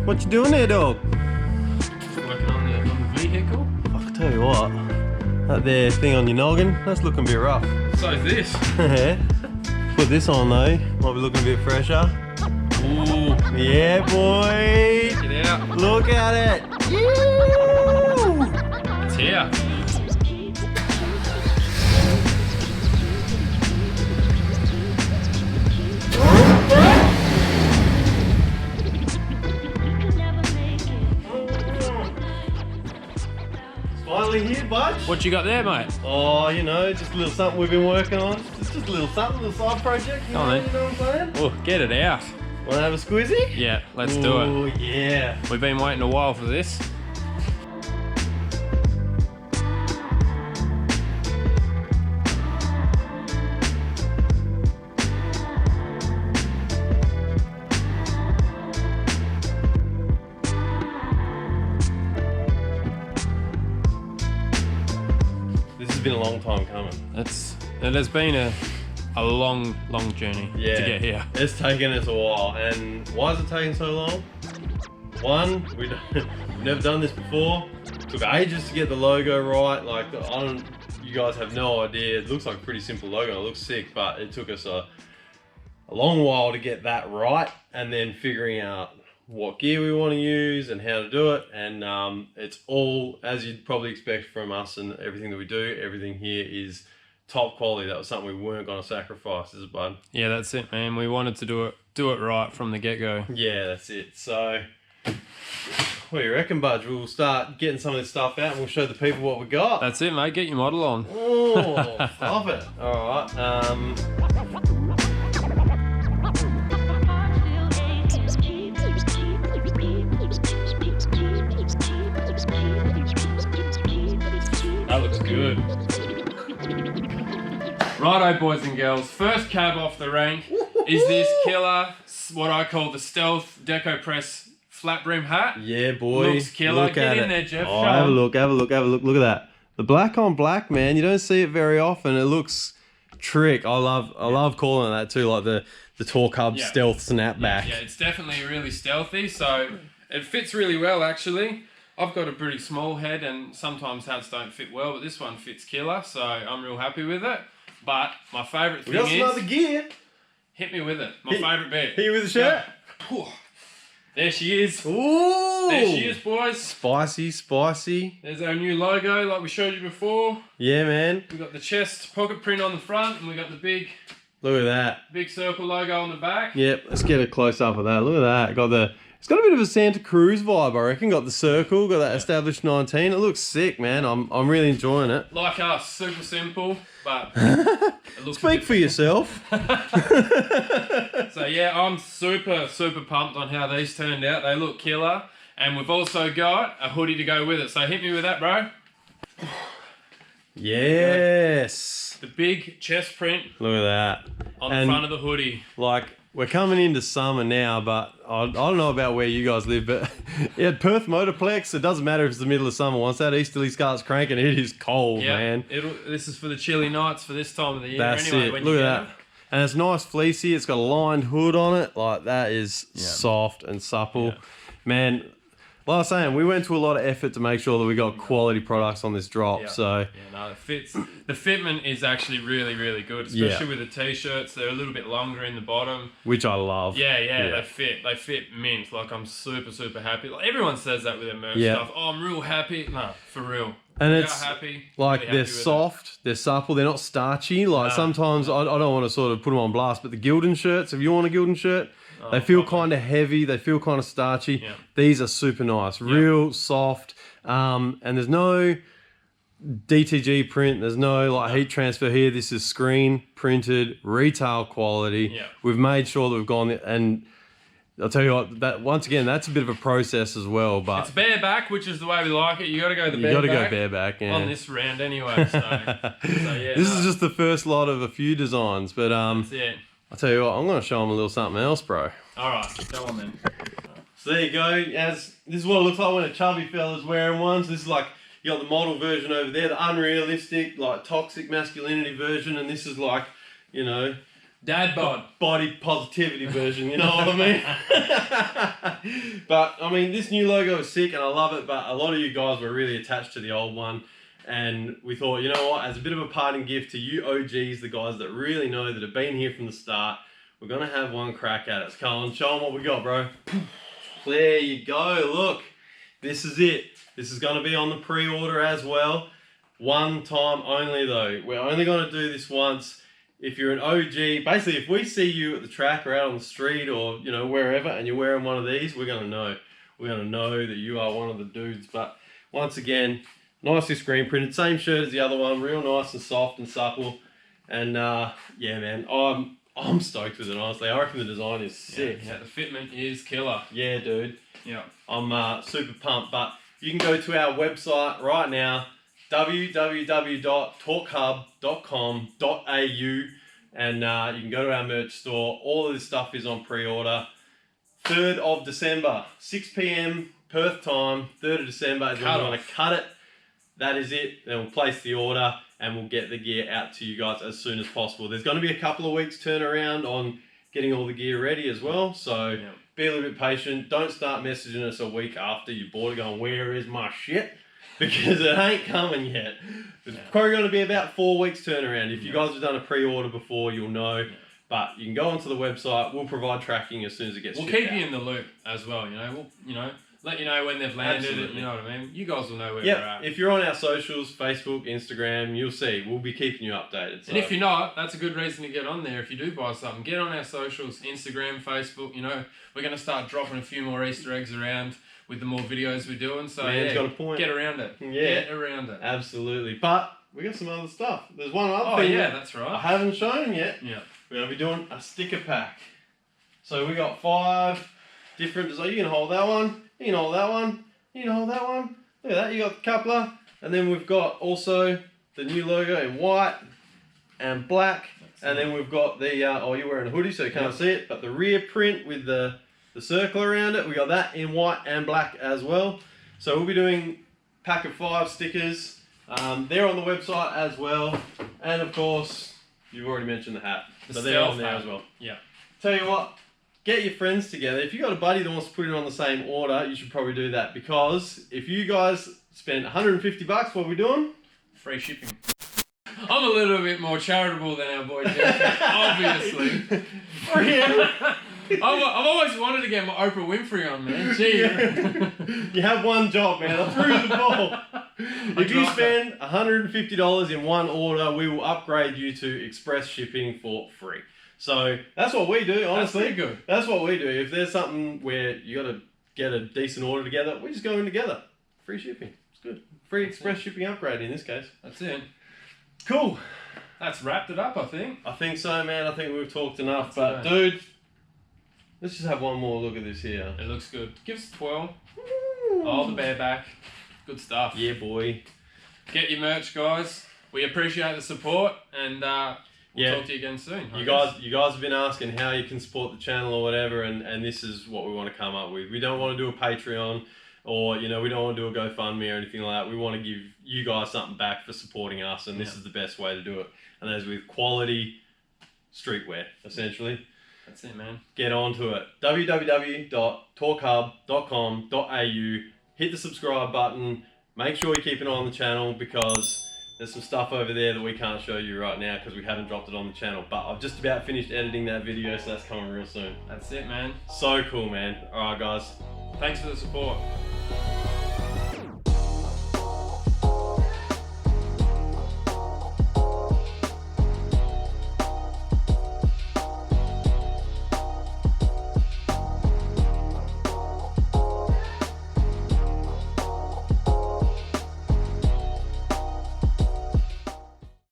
What you doing there, dog? Working on the vehicle. I can tell you what, that there thing on your noggin, that's looking a bit rough. So is this. Put this on though, might be looking a bit fresher. Ooh. Yeah, boy. Check it out. Look at it. It's here. Finally here, bud. What you got there, mate? Oh, you know, just a little something we've been working on. Just a little something, a little side project. You know what I'm saying? Oh, get it out. Want to have a squeezy? Yeah, let's do it. Oh, yeah. We've been waiting a while for this. This has been a long time coming. It has been a long journey to get here. It's taken us a while, and why is it taking so long? One, we've never done this before. It took ages to get the logo right. Like, you guys have no idea. It looks like a pretty simple logo. It looks sick, but it took us a long while to get that right, and then figuring out what gear we want to use and how to do it. And it's all, as you'd probably expect from us and everything that we do, everything here is top quality. That was something we weren't going to sacrifice, is it, bud? Yeah, that's it, man. We wanted to do it right from the get-go. Yeah, that's it. So, what do you reckon, bud? We'll start getting some of this stuff out and we'll show the people what we got. That's it, mate. Get your model on. Oh, love it. All right. That looks good. Righto, boys and girls. First cab off the rank is this killer, what I call the Stealth Deco Press flat brim hat. Yeah, boy. Looks killer. Get in there, Jeff. Oh, have a look. Look at that. The black on black, man. You don't see it very often. It looks trick. I love calling it that too, like the Torq Hub Stealth snapback. Yeah, it's definitely really stealthy, so it fits really well, actually. I've got a pretty small head and sometimes hats don't fit well, but this one fits killer, so I'm real happy with it. But my favourite thing is... We got some other gear. Hit me with it. My favourite bit. Hit you with the shirt? Yeah. There she is. Ooh! There she is, boys. Spicy. There's our new logo like we showed you before. Yeah, man. We got the chest pocket print on the front and we got the big... Look at that. Big circle logo on the back. Yep, let's get a close up of that. Look at that. It's got a bit of a Santa Cruz vibe, I reckon. Got the circle, got that established 19. It looks sick, man. I'm really enjoying it. Like us, super simple, but it looks Speak for yourself. So yeah, I'm super pumped on how these turned out. They look killer. And we've also got a hoodie to go with it. So hit me with that, bro. Yes. The big chest print. Look at that. On the front of the hoodie. Like, we're coming into summer now, but I don't know about where you guys live, but yeah, Perth Motorplex, it doesn't matter if it's the middle of summer. Once that easterly starts cranking, it is cold, man. This is for the chilly nights for this time of the year. That's anyway, it. When Look you at that. And it's nice fleecy. It's got a lined hood on it. Like, that is soft and supple. Yeah. Man, like I was saying, we went to a lot of effort to make sure that we got quality products on this drop. So yeah, no, it fits. The fitment is actually really good, especially with the t-shirts. They're a little bit longer in the bottom, which I love. Yeah, they fit mint. Like, I'm super happy. Like, everyone says that with their merch stuff. Oh, I'm real happy. No, for real. And it's happy, like, really they're soft, they're supple, they're not starchy. Like, sometimes I don't want to sort of put them on blast, but the Gildan shirts, if you want a Gildan shirt, they feel kind of heavy, they feel kind of starchy. Yeah. These are super nice, real soft, and there's no DTG print, there's no like heat transfer here. This is screen printed, retail quality. Yeah. We've made sure that we've gone there, and I'll tell you what, that once again, that's a bit of a process as well. But it's bareback, which is the way we like it. You got to go bareback. You got to go bareback, yeah. On this round anyway. So yeah. This is just the first lot of a few designs, but that's it. I'll tell you what, I'm going to show them a little something else, bro. All right, go on then. So there you go. This is what it looks like when a chubby fella's wearing one. So this is like, you got the model version over there, the unrealistic, like toxic masculinity version, and this is like, you know, Dad bod. Body positivity version, you know what I mean? But I mean, this new logo is sick and I love it, but a lot of you guys were really attached to the old one, and we thought, you know what, as a bit of a parting gift to you OGs, the guys that really know, that have been here from the start, we're gonna have one crack at it. So come on, show them what we got, bro. There you go, look, this is it. This is gonna be on the pre-order as well. One time only though. We're only gonna do this once. If you're an OG, basically if we see you at the track or out on the street or, you know, wherever, and you're wearing one of these, we're gonna know. We're gonna know that you are one of the dudes. But once again, nicely screen printed, same shirt as the other one, real nice and soft and supple. And yeah, man, I'm stoked with it, honestly. I reckon the design is sick. Yeah, the fitment is killer. Yeah, dude. Yeah. I'm super pumped. But you can go to our website right now, www.torqhub.com.au, and you can go to our merch store. All of this stuff is on pre-order. 3rd of December, 6 p.m. Perth time, 3rd of December is when we want to cut it. That is it. Then we'll place the order and we'll get the gear out to you guys as soon as possible. There's going to be a couple of weeks turnaround on getting all the gear ready as well. So be a little bit patient. Don't start messaging us a week after you bought it going, where is my shit? Because it ain't coming yet. It's probably going to be about 4 weeks turnaround. If you guys have done a pre-order before, you'll know. But you can go onto the website. We'll provide tracking as soon as it gets shipped out. We'll keep you in the loop as well. You know, we'll let you know when they've landed. Absolutely. You know what I mean. You guys will know where we're at. If you're on our socials, Facebook, Instagram, you'll see. We'll be keeping you updated. So. And if you're not, that's a good reason to get on there. If you do buy something, get on our socials, Instagram, Facebook. You know, we're going to start dropping a few more Easter eggs around with the more videos we're doing. So Man's got a point. Get around it. Yeah. Get around it. Absolutely. But we got some other stuff. There's one other thing. Oh yeah, that's right. I haven't shown yet. Yeah. We're going to be doing a sticker pack. So we got 5 different designs. You can hold that one. You can hold that one. You can hold that one. Look at that. You got the coupler. And then we've got also the new logo in white and black. And then we've got the, oh, you're wearing a hoodie so you can't see it, but the rear print with the circle around it, we got that in white and black as well. So we'll be doing a pack of 5 stickers. They're on the website as well. And of course, you've already mentioned the hat. So they're on there as well. Yeah. Tell you what, get your friends together. If you've got a buddy that wants to put it on the same order, you should probably do that, because if you guys spend $150, what are we doing? Free shipping. I'm a little bit more charitable than our boy Jeff, obviously. I've always wanted to get my Oprah Winfrey on, man. Gee. You have one job, man. I threw the ball. If you spend $150 in one order, we will upgrade you to express shipping for free. So that's what we do, honestly. That's pretty good. That's what we do. If there's something where you got to get a decent order together, we just go in together. Free shipping. It's good. Free express shipping upgrade in this case. That's it. Cool. That's wrapped it up, I think. I think so, man. I think we've talked enough. But, dude, let's just have one more look at this here. It looks good. Give us a twirl. Oh, the bareback. Good stuff. Yeah, boy. Get your merch, guys. We appreciate the support, and we'll talk to you again soon. You guys have been asking how you can support the channel or whatever, and this is what we want to come up with. We don't want to do a Patreon, or we don't want to do a GoFundMe or anything like that. We want to give you guys something back for supporting us, and this is the best way to do it. And that is with quality streetwear, essentially. That's it, man. Get onto it. www.torqhub.com.au. Hit the subscribe button. Make sure you keep an eye on the channel, because there's some stuff over there that we can't show you right now because we haven't dropped it on the channel. But I've just about finished editing that video, so that's coming real soon. That's it, man. So cool, man. All right, guys. Thanks for the support.